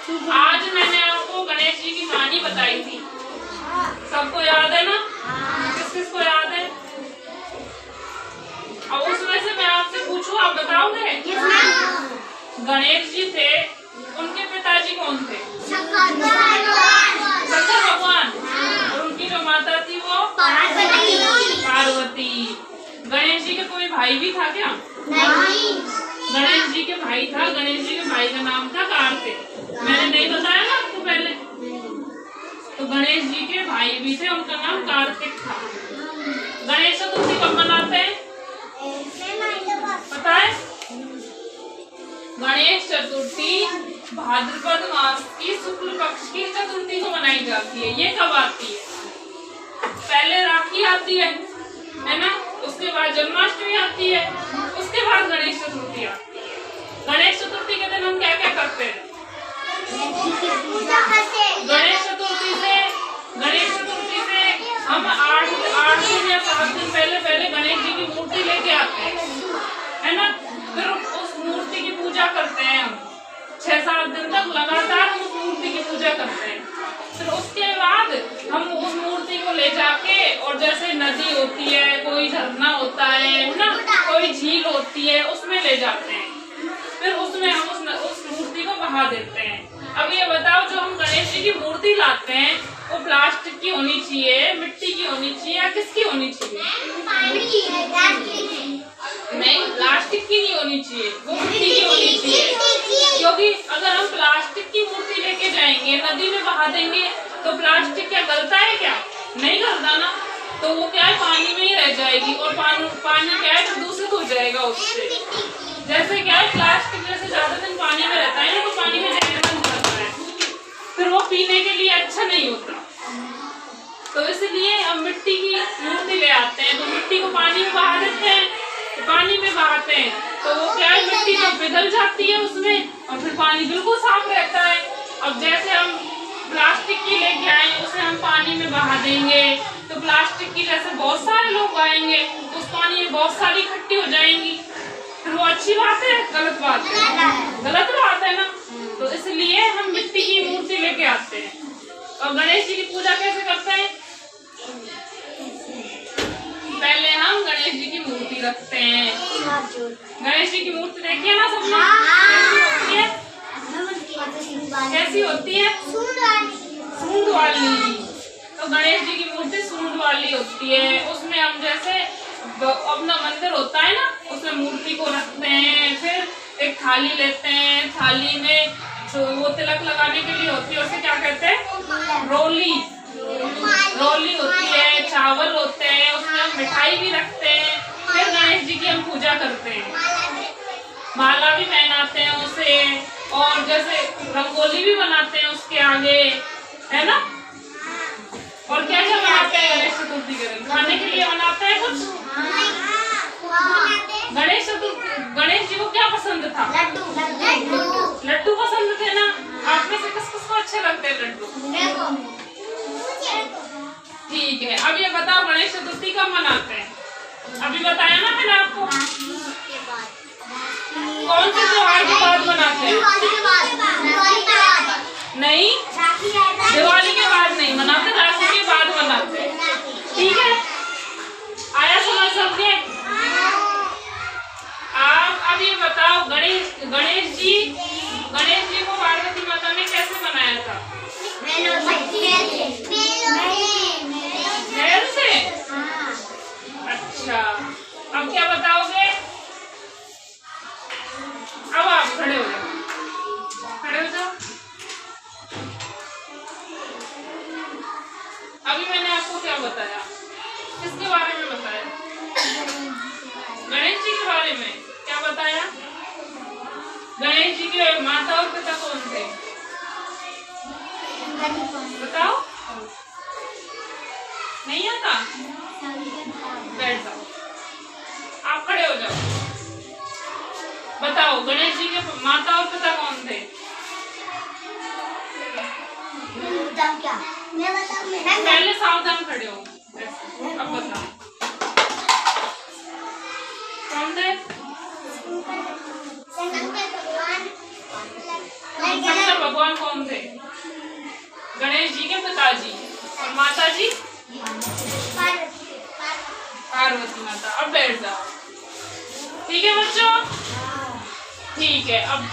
आज मैंने आपको गणेश जी की कहानी बताई थी, सबको याद है ना? किस किस को याद है? अब उसमें से मैं आपसे पूछूं, आप बताओगे? गणेश जी थे, उनके पिताजी कौन थे? शंकर भगवान। और उनकी जो माता थी वो पार्वती। गणेश जी के कोई भाई भी था क्या? नहीं। गणेश जी के भाई था, गणेश जी के भाई का नाम था कार्तिक। मैंने नहीं बताया ना आपको पहले? तो गणेश जी के भाई भी थे, उनका नाम कार्तिक था। गणेश चतुर्थी कब मनाते हैं पता है? गणेश चतुर्थी भाद्रपद मास की शुक्ल पक्ष की चतुर्थी को मनाई जाती है। ये कब आती है? पहले राखी आती है ना? उसके बाद जन्माष्टमी आती है, उसके बाद गणेश चतुर्थी आती है। गणेश चतुर्थी के दिन हम क्या क्या करते हैं? गणेश चतुर्थी से हम 8 दिन या 7 दिन पहले गणेश जी की मूर्ति लेके आते हैं, है ना? फिर उस मूर्ति की पूजा करते हैं हम 6-7 दिन तक लगातार हम उस मूर्ति की पूजा करते हैं। फिर उसके बाद हम उस मूर्ति को ले जाके, और जैसे नदी होती है, कोई झरना होता है ना, कोई झील होती है, उसमें ले जाते हैं। फिर उसमें हम उस मूर्ति को बहा देते हैं। अब ये बताओ, जो हम गणेश जी की मूर्ति लाते हैं वो प्लास्टिक की होनी चाहिए, मिट्टी की होनी चाहिए, या किसकी होनी चाहिए? नहीं, प्लास्टिक की नहीं होनी चाहिए, वो मिट्टी की होनी चाहिए। क्योंकि अगर हम प्लास्टिक की मूर्ति लेके जाएंगे, नदी में बहा देंगे, तो प्लास्टिक क्या गलता है? क्या नहीं गलता ना? तो वो क्या है, पानी में ही रह जाएगी, और पानी क्या है, प्रदूषित हो जाएगा उससे। जैसे क्या है, प्लास्टिक जैसे ज्यादा दिन पानी में रहता है ना, तो पानी में रहने बंद करता है, फिर वो पीने के लिए अच्छा नहीं होता। तो इसलिए हम मिट्टी की मूर्ति ले आते हैं, तो मिट्टी को पानी में बहा देते हैं। पानी में बहाते हैं तो वो क्या है, मिट्टी तो पिघल जाती है उसमें, और फिर पानी बिल्कुल साफ रहता है। अब जैसे हम प्लास्टिक की लेके आए, उसे हम पानी में बहा देंगे, तो प्लास्टिक की जैसे बहुत सारे लोग आएंगे, उस पानी में बहुत सारी इकट्ठी हो जाएंगी। फिर वो अच्छी बात है, गलत बात है? गलत बात है ना? तो इसलिए हम मिट्टी की मूर्ति लेके आते हैं। और गणेश जी की पूजा कैसे करते हैं? पहले हम गणेश जी की मूर्ति रखते हैं। गणेश जी की मूर्ति देखिए ना सबने, कैसी होती है? सूंड वाली। तो गणेश जी की मूर्ति सूंड वाली होती है। उसमें हम जैसे अपना मंदिर होता है ना, उसमें मूर्ति को रखते हैं। फिर एक थाली लेते हैं, थाली में वो तिलक लगाने के लिए होती है, उसे क्या कहते हैं? रोली होती है, चावल होते हैं, उसमें हम मिठाई भी रखते हैं। फिर गणेश जी की हम पूजा करते हैं, माला भी पहनाते हैं उसे, और जैसे रंगोली भी बनाते हैं उसके आगे, है ना? और क्या क्या बनाते हैं गणेश चतुर्थी के दिन? खाने के लिए बनाते हैं कुछ? गणेश जी को क्या पसंद था? लड्डू पसंद थे ना? आप में से किस किस को अच्छे लगते हैं लड्डू? ठीक है, अब ये बताओ गणेश चतुर्थी कब मनाते हैं? अभी बताया ना मैंने आपको। कौन से त्योहार के बाद मनाते हैं? नहीं, दिवाली के बाद नहीं मनाते, राखी के बाद मनाते हैं। ठीक है, आया समझ सबके? आप अब ये बताओ, गणेश जी को पार्वती माता ने कैसे बनाया था? बैल से? अच्छा, अब क्या बताओगे? अब आप खड़े हो जाओ, खड़े हो जाओ। अभी मैंने आपको क्या बताया? किसके बारे में बताया? गणेश जी के बारे में। क्या बताया? गणेश जी के माता और पिता कौन थे? बताओ। नहीं आता? बैठ जाओ, आप खड़े हो जाओ। बताओ, गणेश जी के माता और पिता कौन थे? पहले सावधान खड़े हो, अब बताओ कौन थे? शंकर भगवान कौन थे? गणेश जी के पिताजी। और माता जी? पार्वती माता। अब बैठ जाओ। ठीक है बच्चों? ठीक है। अब